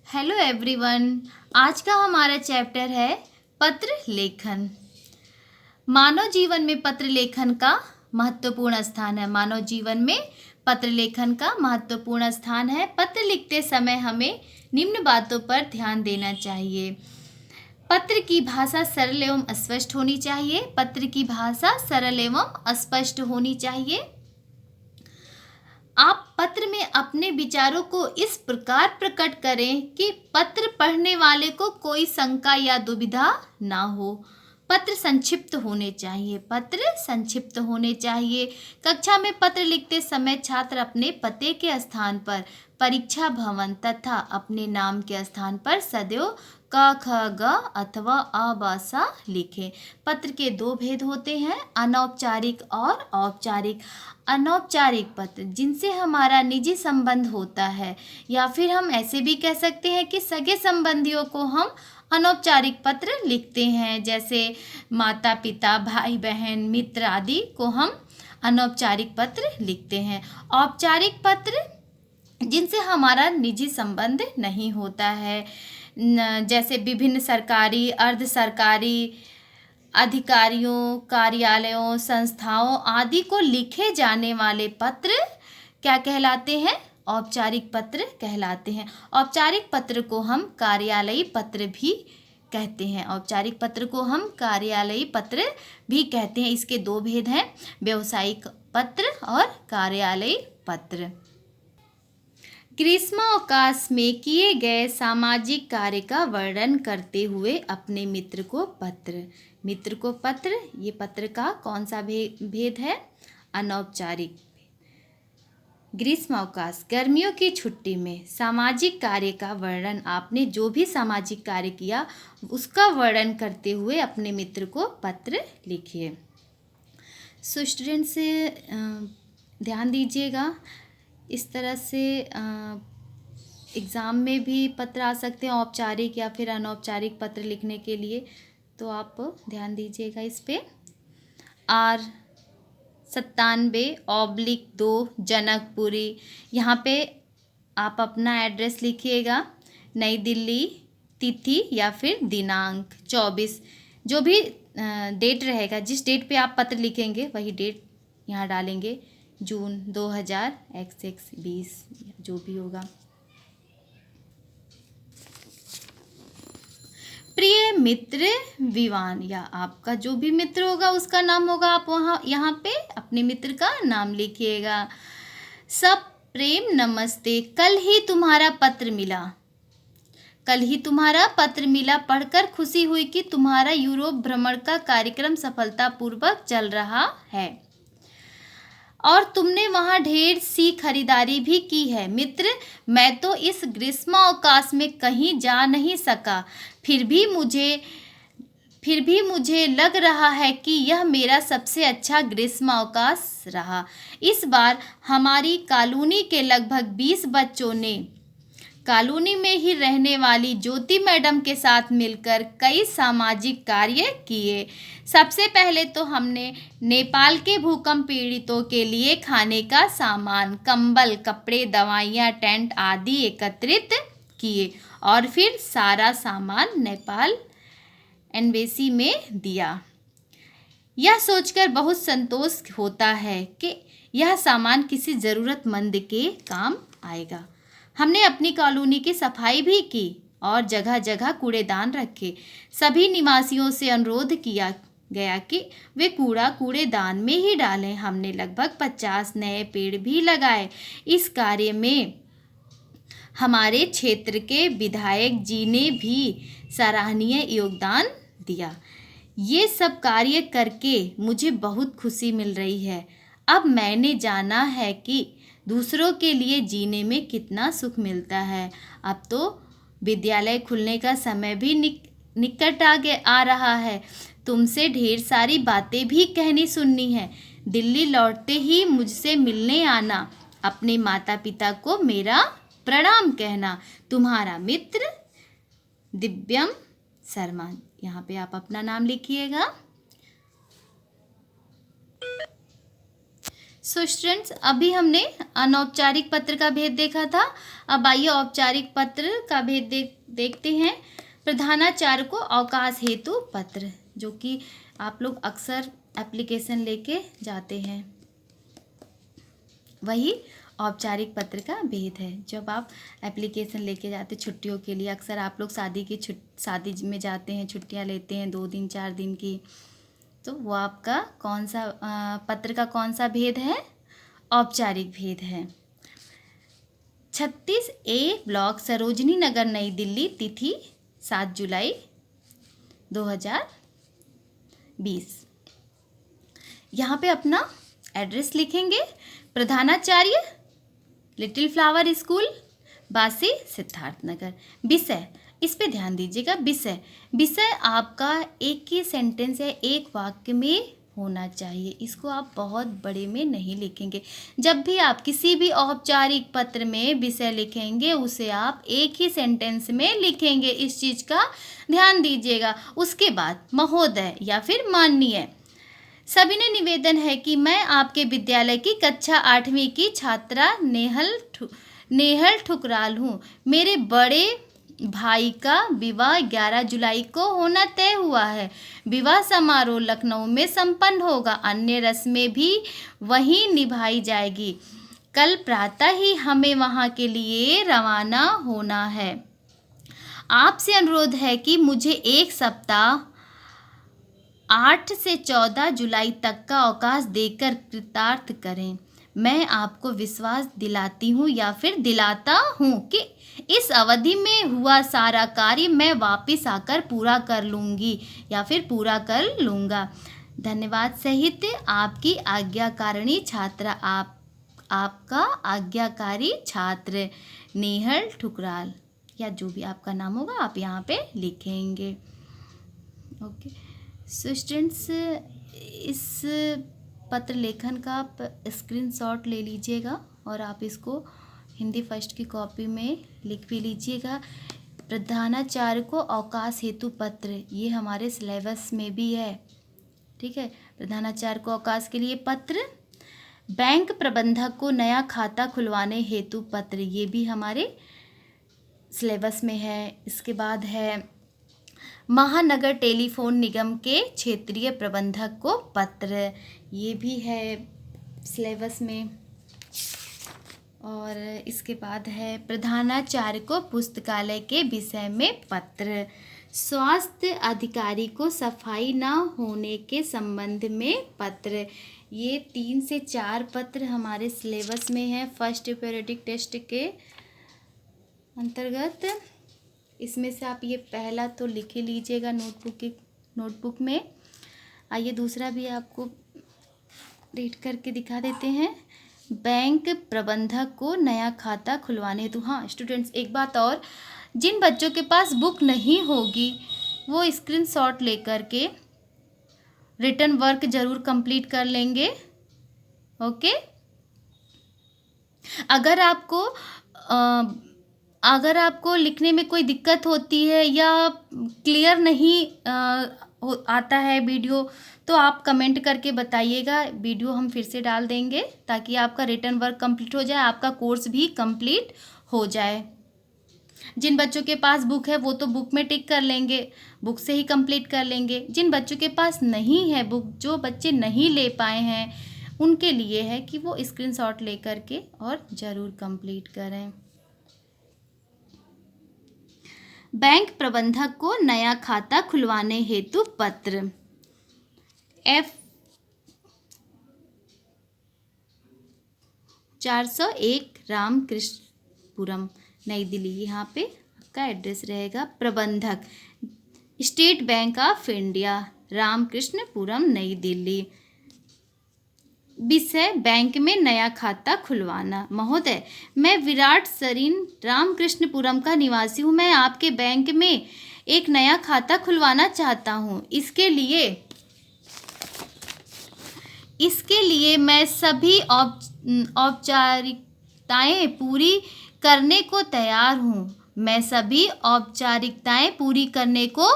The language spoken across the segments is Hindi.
Hello everyone. आज का हमारा चैप्टर है पत्र लेखन। मानव जीवन में पत्र लेखन का महत्वपूर्ण स्थान है। मानव जीवन में पत्र लेखन का महत्वपूर्ण स्थान है। पत्र लिखते समय हमें निम्न बातों पर ध्यान देना चाहिए। पत्र की भाषा सरल एवं स्पष्ट होनी चाहिए। पत्र की भाषा सरल एवं स्पष्ट होनी चाहिए। आप पत्र में अपने विचारों को इस प्रकार प्रकट करें कि पत्र पढ़ने वाले को कोई शंका या दुविधा ना हो। पत्र संक्षिप्त होने चाहिए। पत्र संक्षिप्त होने चाहिए। कक्षा में पत्र लिखते समय छात्र अपने पते के स्थान पर परीक्षा भवन तथा अपने नाम के स्थान पर सदैव क ख ग अथवा अ ब स लिखें। पत्र के दो भेद होते हैं, अनौपचारिक और औपचारिक। अनौपचारिक पत्र जिनसे हमारा निजी संबंध होता है, या फिर हम ऐसे भी कह सकते हैं कि सगे संबंधियों को हम अनौपचारिक पत्र लिखते हैं। जैसे माता पिता, भाई बहन, मित्र आदि को हम अनौपचारिक पत्र लिखते हैं। औपचारिक पत्र जिनसे हमारा निजी संबंध नहीं होता है, जैसे विभिन्न सरकारी, अर्ध सरकारी अधिकारियों, कार्यालयों, संस्थाओं आदि को लिखे जाने वाले पत्र क्या कहलाते हैं? औपचारिक पत्र कहलाते हैं। औपचारिक पत्र को हम कार्यालयी पत्र भी कहते हैं। औपचारिक पत्र को हम कार्यालयी पत्र भी कहते हैं। इसके दो भेद हैं, व्यावसायिक पत्र और कार्यालयी पत्र। ग्रीष्मावकाश में किए गए सामाजिक कार्य का वर्णन करते हुए अपने मित्र को पत्र। मित्र को पत्र, ये पत्र का कौन सा भेद है? अनौपचारिक। ग्रीष्मावकाश, गर्मियों की छुट्टी में सामाजिक कार्य का वर्णन, आपने जो भी सामाजिक कार्य किया उसका वर्णन करते हुए अपने मित्र को पत्र लिखिए। सो स्टूडेंट्स, ध्यान दीजिएगा, इस तरह से एग्ज़ाम में भी पत्र आ सकते हैं, औपचारिक या फिर अनौपचारिक पत्र लिखने के लिए, तो आप ध्यान दीजिएगा इस पे। R97/2 जनकपुरी, यहाँ पे आप अपना एड्रेस लिखिएगा। नई दिल्ली, तिथि या फिर दिनांक 24, जो भी डेट रहेगा, जिस डेट पे आप पत्र लिखेंगे वही डेट यहाँ डालेंगे। जून 2020 जो भी होगा। प्रिय मित्र विवान, या आपका जो भी मित्र होगा उसका नाम होगा, आप वहाँ यहाँ पे अपने मित्र का नाम लिखिएगा। सब प्रेम नमस्ते, कल ही तुम्हारा पत्र मिला। कल ही तुम्हारा पत्र मिला, पढ़कर खुशी हुई कि तुम्हारा यूरोप भ्रमण का कार्यक्रम सफलतापूर्वक चल रहा है और तुमने वहाँ ढेर सी खरीदारी भी की है। मित्र, मैं तो इस ग्रीष्मावकाश में कहीं जा नहीं सका, फिर भी मुझे लग रहा है कि यह मेरा सबसे अच्छा ग्रीष्मावकाश रहा। इस बार हमारी कॉलोनी के लगभग 20 बच्चों ने कॉलोनी में ही रहने वाली ज्योति मैडम के साथ मिलकर कई सामाजिक कार्य किए। सबसे पहले तो हमने नेपाल के भूकंप पीड़ितों के लिए खाने का सामान, कंबल, कपड़े, दवाइयाँ, टेंट आदि एकत्रित किए और फिर सारा सामान नेपाल एम्बेसी में दिया। यह सोचकर बहुत संतोष होता है कि यह सामान किसी ज़रूरतमंद के काम आएगा। हमने अपनी कॉलोनी की सफाई भी की और जगह जगह कूड़ेदान रखे। सभी निवासियों से अनुरोध किया गया कि वे कूड़ा कूड़ेदान में ही डालें। हमने लगभग 50 नए पेड़ भी लगाए। इस कार्य में हमारे क्षेत्र के विधायक जी ने भी सराहनीय योगदान दिया। ये सब कार्य करके मुझे बहुत खुशी मिल रही है। अब मैंने जाना है कि दूसरों के लिए जीने में कितना सुख मिलता है। अब तो विद्यालय खुलने का समय भी निकट आ रहा है। तुमसे ढेर सारी बातें भी कहनी सुननी है। दिल्ली लौटते ही मुझसे मिलने आना। अपने माता पिता को मेरा प्रणाम कहना। तुम्हारा मित्र दिव्यम शर्मा। यहाँ पे आप अपना नाम लिखिएगा। सो स्टूडेंट्स, अभी हमने अनौपचारिक पत्र का भेद देखा था। अब आइए औपचारिक पत्र का भेद देखते हैं। प्रधानाचार्य को अवकाश हेतु पत्र, जो कि आप लोग अक्सर एप्लीकेशन लेके जाते हैं, वही औपचारिक पत्र का भेद है। जब आप एप्लीकेशन लेके जाते छुट्टियों के लिए, अक्सर आप लोग शादी में जाते हैं, छुट्टियां लेते हैं 2 दिन 4 दिन की, तो वो आपका कौन सा पत्र का कौन सा भेद है? औपचारिक भेद है। 36A ब्लॉक, सरोजनी नगर, नई दिल्ली, तिथि 7 जुलाई 2020। यहाँ पे अपना एड्रेस लिखेंगे। प्रधानाचार्य, लिटिल फ्लावर स्कूल, बासी, सिद्धार्थ नगर। विषय, इस पे ध्यान दीजिएगा। विषय आपका एक ही सेंटेंस या एक वाक्य में होना चाहिए। इसको आप बहुत बड़े में नहीं लिखेंगे। जब भी आप किसी भी औपचारिक पत्र में विषय लिखेंगे, उसे आप एक ही सेंटेंस में लिखेंगे। इस चीज़ का ध्यान दीजिएगा। उसके बाद महोदय या फिर माननीय। सविनय निवेदन है कि मैं आपके विद्यालय की कक्षा 8वीं की छात्रा नेहल ठुकराल हूँ। मेरे बड़े भाई का विवाह 11 जुलाई को होना तय हुआ है। विवाह समारोह लखनऊ में संपन्न होगा। अन्य रस्में भी वहीं निभाई जाएगी। कल प्रातः ही हमें वहाँ के लिए रवाना होना है। आपसे अनुरोध है कि मुझे एक सप्ताह 8 से 14 जुलाई तक का अवकाश देकर कृतार्थ करें। मैं आपको विश्वास दिलाती हूँ या फिर दिलाता हूँ कि इस अवधि में हुआ सारा कार्य मैं वापस आकर पूरा कर लूँगी या फिर पूरा कर लूँगा। धन्यवाद सहित आपकी आज्ञाकारिणी छात्रा, आपका आज्ञाकारी छात्र नेहल ठुकराल, या जो भी आपका नाम होगा आप यहाँ पे लिखेंगे। ओके सो स्टूडेंट्स, इस पत्र लेखन का आप स्क्रीनशॉट ले लीजिएगा और आप इसको हिंदी फर्स्ट की कॉपी में लिख भी लीजिएगा। प्रधानाचार्य को अवकाश हेतु पत्र, ये हमारे सिलेबस में भी है, ठीक है। प्रधानाचार्य को अवकाश के लिए पत्र। बैंक प्रबंधक को नया खाता खुलवाने हेतु पत्र, ये भी हमारे सिलेबस में है। इसके बाद है महानगर टेलीफोन निगम के क्षेत्रीय प्रबंधक को पत्र, ये भी है सिलेबस में। और इसके बाद है प्रधानाचार्य को पुस्तकालय के विषय में पत्र। स्वास्थ्य अधिकारी को सफाई न होने के संबंध में पत्र। ये 3 से 4 पत्र हमारे सिलेबस में है फर्स्ट पीरियोडिक टेस्ट के अंतर्गत। इसमें से आप ये पहला तो लिख ही लीजिएगा नोटबुक में। आइए दूसरा भी आपको रीड करके दिखा देते हैं। बैंक प्रबंधक को नया खाता खुलवाने हेतु। हाँ स्टूडेंट्स, एक बात और, जिन बच्चों के पास बुक नहीं होगी वो स्क्रीनशॉट लेकर के रिटन वर्क ज़रूर कंप्लीट कर लेंगे। ओके, अगर आपको लिखने में कोई दिक्कत होती है या क्लियर नहीं आता है वीडियो, तो आप कमेंट करके बताइएगा। वीडियो हम फिर से डाल देंगे ताकि आपका रिटन वर्क कंप्लीट हो जाए, आपका कोर्स भी कंप्लीट हो जाए। जिन बच्चों के पास बुक है वो तो बुक में टिक कर लेंगे, बुक से ही कंप्लीट कर लेंगे। जिन बच्चों के पास नहीं है बुक, जो बच्चे नहीं ले पाए हैं, उनके लिए है कि वो स्क्रीनशॉट ले करके और ज़रूर कंप्लीट करें। बैंक प्रबंधक को नया खाता खुलवाने हेतु पत्र। F 401 रामकृष्णपुरम, नई दिल्ली, यहाँ पे आपका एड्रेस रहेगा। प्रबंधक state bank of India, Ramakrishnapuram, नई दिल्ली। विषय बैंक में नया खाता खुलवाना। महोदय, मैं विराट सरीन रामकृष्णपुरम का निवासी हूँ। मैं आपके बैंक में एक नया खाता खुलवाना चाहता हूँ। इसके लिए मैं सभी औपचारिकताएं पूरी करने को तैयार हूँ। मैं सभी औपचारिकताएं पूरी करने को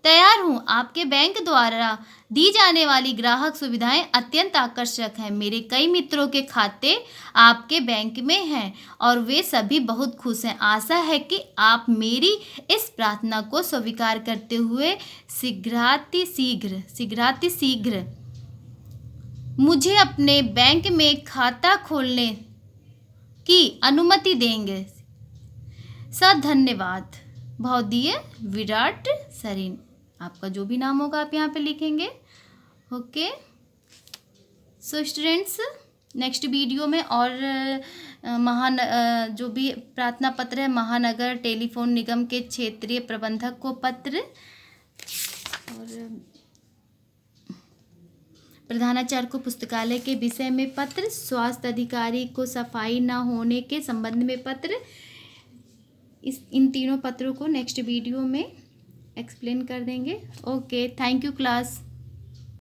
तैयार हूँ। आपके बैंक द्वारा दी जाने वाली ग्राहक सुविधाएं अत्यंत आकर्षक हैं। मेरे कई मित्रों के खाते आपके बैंक में हैं और वे सभी बहुत खुश हैं। आशा है कि आप मेरी इस प्रार्थना को स्वीकार करते हुए शीघ्रातिशीघ्र मुझे अपने बैंक में खाता खोलने की अनुमति देंगे। धन्यवाद। भवदीय विराट सरीन। आपका जो भी नाम होगा आप यहाँ पे लिखेंगे। Okay, so students, next video में और जो भी प्रार्थना पत्र है महानगर टेलीफोन निगम के क्षेत्रीय प्रबंधक को पत्र और प्रधानाचार्य को पुस्तकालय के विषय में पत्र, स्वास्थ्य अधिकारी को सफाई न होने के संबंध में पत्र, इन तीनों पत्रों को नेक्स्ट वीडियो में एक्सप्लेन कर देंगे। Okay, thank you class.